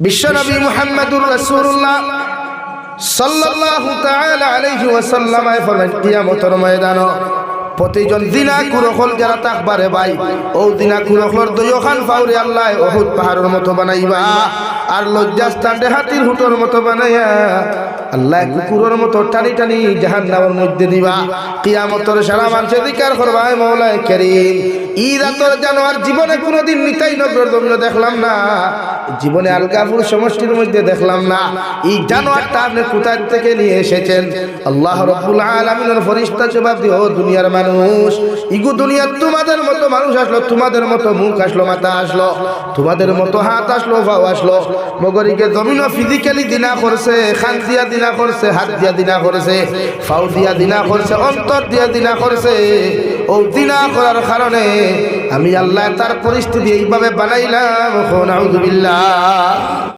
বিশ্বনবী মুহাম্মদুর রাসূলুল্লাহ সাল্লাল্লাহু তাআলা আলাইহি ওয়াসাল্লাম ফরমান কিয়ামতের ময়দান প্রতিজন জিনা কুরখল যারা তাকবারে ভাই ও জিনা কুরখলর দুইখান ফাউরি আল্লাহ উহুদ পাহাড়ের মতো বানাইবা আর লজ্জাস্থান হাতির হুটোর মতো বানাইয়া আল্লাহ কুকুরের মতো টানি টানি জাহান্নামের মধ্যে দিবা। কিয়ামতের সারা মানুষে জিকির করবা হে মওলা কারীম ই রাতের জানোয়ার জীবনে কোনোদিন নিতাই নগর জমিনে দেখলাম না, জীবনে আলগাপুর সমষ্টির মধ্যে দেখলাম না। এই জানোয়ারটা আপনি কোথায় থেকে নিয়ে এসেছেন? আল্লাহ রাব্বুল আলামিনের ফেরেশতা জবাব দিও দুনিয়ার মানুষ ইগু দুনিয়ার তোমাদের মতো মানুষ আসলো, তোমাদের মতো মুখ আসলো, মাথা আসলো, তোমাদের মতো হাত আসলো, পাও আসলো, মগরিকে জমিন ফিজিক্যালি দিনা করছে, খান দিয়া দিনা করছে, হাত দিয়া দিনা করছে, পাও দিয়া দিনা করছে, অন্তর দিয়া দিনা করছে। ও দিনা করার কারণে আমি আল্লাহ তার পরিস্থিতি এইভাবে বানাইলাম। নাউযুবিল্লাহ।